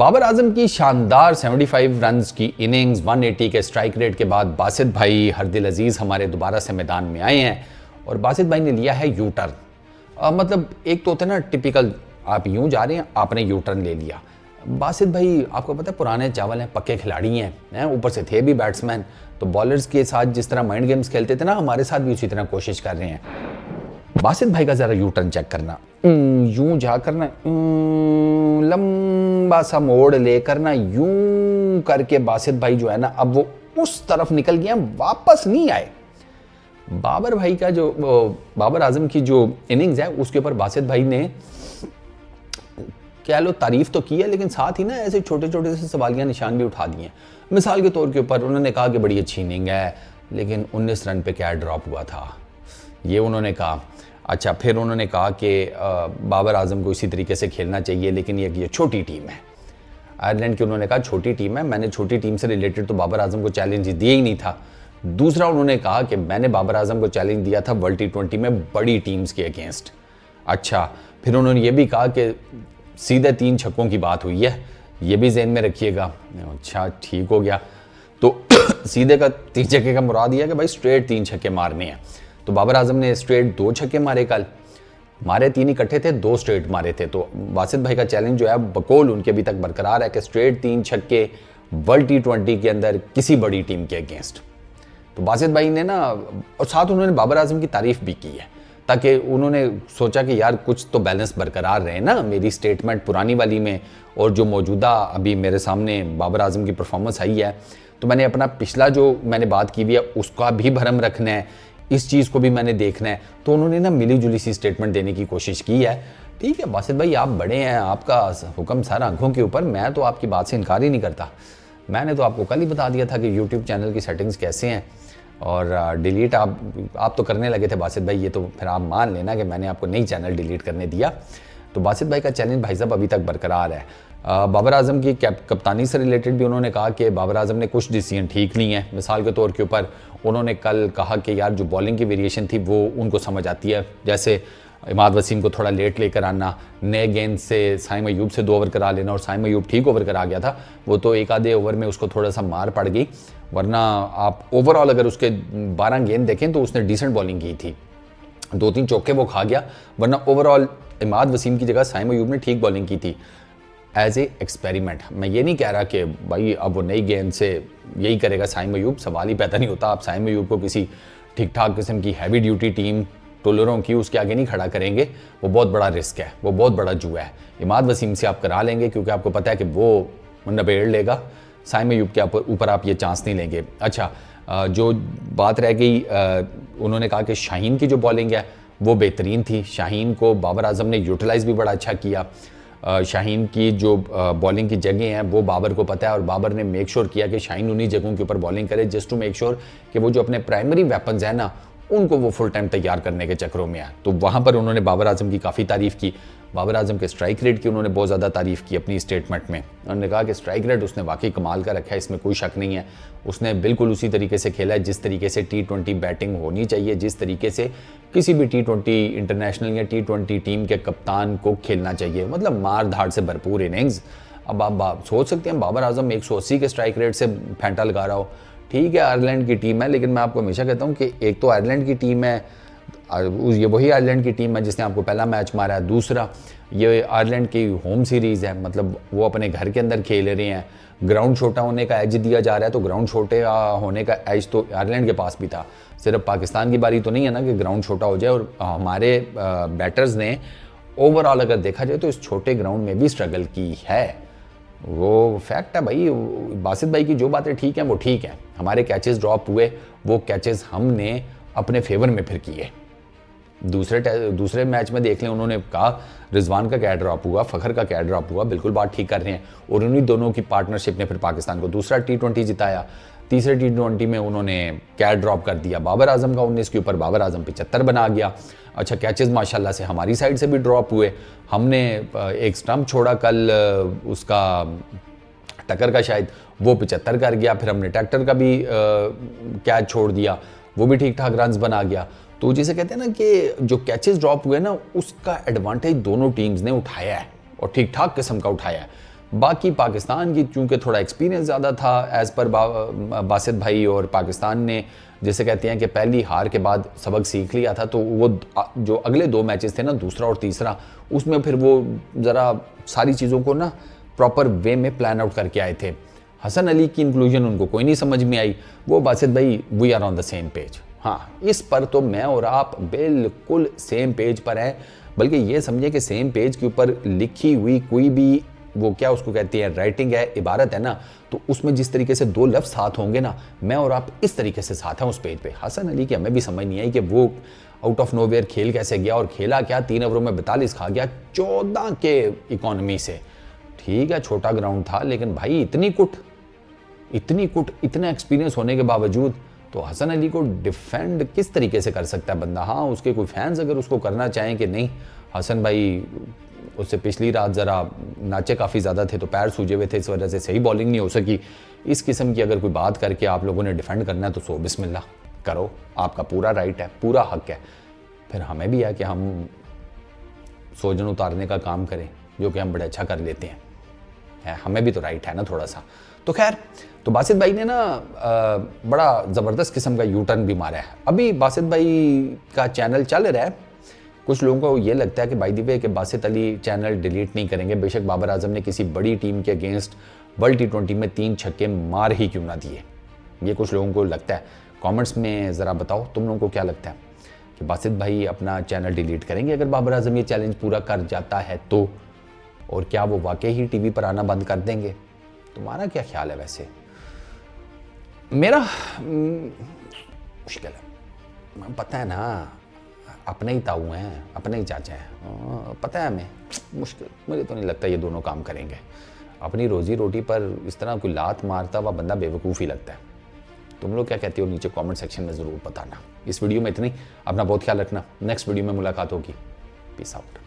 बाबर आजम की शानदार 75 रन्स की इनिंग्स, 180 के स्ट्राइक रेट के बाद बासित भाई हरदिल अजीज़ हमारे दोबारा से मैदान में आए हैं और बासित भाई ने लिया है यू टर्न। मतलब एक तो होता है ना टिपिकल, आप यूं जा रहे हैं, आपने यू टर्न ले लिया। बासित भाई आपको पता है पुराने चावल हैं, पक्के खिलाड़ी हैं, ऊपर से थे भी बैट्समैन, तो बॉलर्स के साथ जिस तरह माइंड गेम्स खेलते थे ना, हमारे साथ भी उसी तरह कोशिश कर रहे हैं। बासित भाई का ज़रा यू टर्न चेक करना, यूं जा करना, लंबा सा मोड़ लेकर ना यूं करके बासित भाई जो है ना अब वो उस तरफ निकल गया, वापस नहीं आए। बाबर भाई का जो बाबर आजम की जो इनिंग्स है उसके ऊपर बासित भाई ने कह लो तारीफ तो की है, लेकिन साथ ही ना ऐसे छोटे छोटे से सवालिया निशान भी उठा दिए हैं। मिसाल के तौर के ऊपर उन्होंने कहा कि बड़ी अच्छी इनिंग है, लेकिन 19 रन पे क्या ड्रॉप हुआ था, ये उन्होंने कहा। अच्छा, फिर उन्होंने कहा कि बाबर आजम को इसी तरीके से खेलना चाहिए, लेकिन ये छोटी टीम है आयरलैंड की। उन्होंने कहा छोटी टीम है, मैंने छोटी टीम से रिलेटेड तो बाबर आजम को चैलेंज दिया ही नहीं था। दूसरा उन्होंने कहा कि मैंने बाबर आजम को चैलेंज दिया था वर्ल्ड T20 में बड़ी टीम्स के अगेंस्ट। अच्छा, फिर उन्होंने ये भी कहा कि सीधे 3 छक्कों की बात हुई है, ये भी ज़हन में रखिएगा। अच्छा, ठीक हो गया। तो सीधे का 3 छक्के का मुराद यह है कि भाई स्ट्रेट 3 छक्के मारने हैं। तो बाबर आजम ने स्ट्रेट 2 छक्के मारे, कल मारे 3 इकट्ठे थे, 2 स्ट्रेट मारे थे। तो बासित भाई का चैलेंज जो है बकौल उनके अभी तक बरकरार है कि स्ट्रेट 3 छक्के वर्ल्ड T20 के अंदर किसी बड़ी टीम के अगेंस्ट। तो बासित भाई ने ना, और साथ उन्होंने बाबर आजम की तारीफ भी की है, ताकि उन्होंने सोचा कि यार कुछ तो बैलेंस बरकरार रहे ना मेरी स्टेटमेंट पुरानी वाली में और जो मौजूदा अभी मेरे सामने बाबर आजम की परफॉर्मेंस आई है। तो मैंने अपना पिछला जो मैंने बात की हुई है उसका भी भरम रखना है, इस चीज़ को भी मैंने देखना है। तो उन्होंने ना मिली जुली सी स्टेटमेंट देने की कोशिश की है। ठीक है बासित भाई, आप बड़े हैं, आपका हुक्म सारा आंखों के ऊपर, मैं तो आपकी बात से इनकार ही नहीं करता। मैंने तो आपको कल ही बता दिया था कि यूट्यूब चैनल की सेटिंग्स कैसे हैं, और डिलीट आप तो करने लगे थे बासित भाई, ये तो फिर आप मान लेना कि मैंने आपको नई चैनल डिलीट करने दिया। तो बासित भाई का चैलेंज भाई साहब अभी तक बरकरार है। बाबर आजम की कप्तानी से रिलेटेड भी उन्होंने कहा कि बाबर आजम ने कुछ डिसीजन ठीक नहीं है। मिसाल के तौर के ऊपर उन्होंने कल कहा कि यार जो बॉलिंग की वेरिएशन थी वो उनको समझ आती है, जैसे इमाद वसीम को थोड़ा लेट लेकर आना, नए गेंद से साइम अयूब से 2 ओवर करा लेना, और साइम अयूब ठीक ओवर करा गया था, वो तो एक आधे ओवर में उसको थोड़ा सा मार पड़ गई, वरना आप ओवरऑल अगर उसके 12 गेंद देखें तो उसने डिसेंट बॉलिंग की थी, 2-3 चौके वो खा गया, वरना ओवरऑल इमाद वसीम की जगह साइम अयूब ने ठीक बॉलिंग की थी। एज ए एक्सपेरिमेंट, मैं ये नहीं कह रहा कि भाई अब वो नई गेंद से यही करेगा साइम अयूब, सवाल ही पैदा नहीं होता। आप साइम अयूब को किसी ठीक ठाक किस्म की हैवी ड्यूटी टीम टोलरों की उसके आगे नहीं खड़ा करेंगे, वो बहुत बड़ा रिस्क है, वो बहुत बड़ा जुआ है। इमाद वसीम से आप करा लेंगे क्योंकि आपको पता है कि वो नबेड़ लेगा, साइम अयूब के ऊपर आप ये चांस नहीं लेंगे। अच्छा, जो बात रह गई, उन्होंने कहा कि शाहीन की जो बॉलिंग है वो बेहतरीन थी, शाहीन को बाबर आजम ने यूटिलाइज़ भी बड़ा अच्छा किया। शाहीन की जो बॉलिंग की जगह हैं वो बाबर को पता है, और बाबर ने मेक श्योर किया कि शाहीन उन्हीं जगहों के ऊपर बॉलिंग करे, जस्ट टू मेक श्योर कि वो जो अपने प्राइमरी वेपन्स हैं ना उनको वो फुल टाइम तैयार करने के चक्करों में है। तो वहाँ पर उन्होंने बाबर आजम की काफ़ी तारीफ़ की, बाबर आजम के स्ट्राइक रेट की उन्होंने बहुत ज़्यादा तारीफ़ की अपनी स्टेटमेंट में। उन्होंने कहा कि स्ट्राइक रेट उसने वाकई कमाल का रखा है, इसमें कोई शक नहीं है, उसने बिल्कुल उसी तरीके से खेला है जिस तरीके से T20 बैटिंग होनी चाहिए, जिस तरीके से किसी भी T20 इंटरनेशनल या T20 टीम के कप्तान को खेलना चाहिए, मतलब मार धाड़ से भरपूर इनिंग्स। अब आप सोच सकते हैं बाबर आजम 180 के स्ट्राइक रेट से फेंटा लगा रहा हो। ठीक है आयरलैंड की टीम है, लेकिन मैं आपको हमेशा कहता हूँ कि एक तो आयरलैंड की टीम है, ये वही आयरलैंड की टीम है जिसने आपको पहला मैच मारा है, दूसरा ये आयरलैंड की होम सीरीज़ है, मतलब वो अपने घर के अंदर खेल रहे हैं, ग्राउंड छोटा होने का एज दिया जा रहा है, तो ग्राउंड छोटे होने का एज तो आयरलैंड के पास भी था, सिर्फ पाकिस्तान की बारी तो नहीं है ना कि ग्राउंड छोटा हो जाए। और हमारे बैटर्स ने ओवरऑल अगर देखा जाए तो इस छोटे ग्राउंड में भी स्ट्रगल की है, वो फैक्ट है भाई। बासित भाई की जो बातें ठीक हैं वो ठीक है, हमारे कैचेस ड्रॉप हुए, वो कैचेस हमने अपने फेवर में फिर किए। दूसरे मैच में देख लें, उन्होंने कहा रिजवान का क्या ड्रॉप हुआ, फ़खर का क्या ड्रॉप हुआ, बिल्कुल बात ठीक कर रहे हैं, और उन्हीं दोनों की पार्टनरशिप ने फिर पाकिस्तान को दूसरा T20 जिताया। तीसरे T20 में उन्होंने कैच ड्रॉप कर दिया बाबर आजम का, 19 के ऊपर बाबर आजम 75 बना गया। अच्छा, कैचेस माशाल्लाह से हमारी साइड से भी ड्रॉप हुए, हमने एक स्टंप छोड़ा कल उसका टक्कर का, शायद वो 75 कर गया, फिर हमने ट्रैक्टर का भी कैच छोड़ दिया, वो भी ठीक ठाक रन्स बना गया। तो जिसे कहते हैं ना कि जो कैचेस ड्रॉप हुए ना उसका एडवांटेज दोनों टीम्स ने उठाया है और ठीक ठाक किस्म का उठाया है। बाकी पाकिस्तान की चूँकि थोड़ा एक्सपीरियंस ज़्यादा था एज़ पर बासित भाई, और पाकिस्तान ने जैसे कहते हैं कि पहली हार के बाद सबक सीख लिया था, तो वो जो अगले 2 मैचेस थे ना, दूसरा और तीसरा, उसमें फिर वो ज़रा सारी चीज़ों को ना प्रॉपर वे में प्लान आउट करके आए थे। हसन अली की इंक्लूजन उनको कोई नहीं समझ में आई। वो बासित भाई, we are on the same page. हाँ, इस पर तो मैं और आप बिल्कुल सेम पेज पर हैं, बल्कि ये समझिए कि सेम पेज के ऊपर लिखी हुई कोई भी वो क्या उसको कहते हैं राइटिंग है, इबारत है ना, तो उसमें जिस तरीके से 2 लफ्ज़ साथ होंगे ना, मैं और आप इस तरीके से साथ हैं उस पेज पे। हसन अली की हमें भी समझ नहीं आई कि वो आउट ऑफ नोवेयर खेल कैसे गया, और खेला क्या, 3 ओवरों में 42 खा गया 14 के इकोनॉमी से। ठीक है, छोटा ग्राउंड था, लेकिन भाई इतनी कुट, इतना एक्सपीरियंस होने के बावजूद तो हसन अली को डिफेंड किस तरीके से कर सकता है बंदा। हाँ, उसके कोई फैंस अगर उसको करना चाहें कि नहीं हसन भाई, उससे पिछली रात ज़रा नाचे काफ़ी ज़्यादा थे तो पैर सूजे हुए थे, इस वजह से सही बॉलिंग नहीं हो सकी, इस किस्म की अगर कोई बात करके आप लोगों ने डिफेंड करना है तो सो बिस्मिल्लाह करो, आपका पूरा राइट है, पूरा हक है। फिर हमें भी है कि हम सोजन उतारने का काम करें, जो कि हम बड़े अच्छा कर लेते हैं, हमें भी तो राइट है ना थोड़ा सा। तो खैर, तो बासित भाई ने ना बड़ा ज़बरदस्त किस्म का यू टर्न भी मारा है। अभी बासित भाई का चैनल चल रहा है, कुछ लोगों को ये लगता है कि बाय द वे कि बासित अली चैनल डिलीट नहीं करेंगे, बेशक बाबर आजम ने किसी बड़ी टीम के अगेंस्ट वर्ल्ड T20 में 3 छक्के मार ही क्यों ना दिए, ये कुछ लोगों को लगता है। कमेंट्स में ज़रा बताओ तुम लोगों को क्या लगता है कि बासित भाई अपना चैनल डिलीट करेंगे अगर बाबर आजम ये चैलेंज पूरा कर जाता है तो, और क्या वो वाकई ही टीवी पर आना बंद कर देंगे? तुम्हारा क्या ख्याल है? वैसे मेरा मुश्किल है, पता है ना, अपने ही ताऊ हैं, अपने ही चाचा हैं, पता है हमें, मुश्किल, मुझे तो नहीं लगता ये दोनों काम करेंगे। अपनी रोजी रोटी पर इस तरह कोई लात मारता हुआ बंदा बेवकूफ़ ही लगता है। तुम लोग क्या कहते हो नीचे कमेंट सेक्शन में ज़रूर बताना। इस वीडियो में इतनी, अपना बहुत ख्याल रखना, नेक्स्ट वीडियो में मुलाकात होगी, पीस आउट।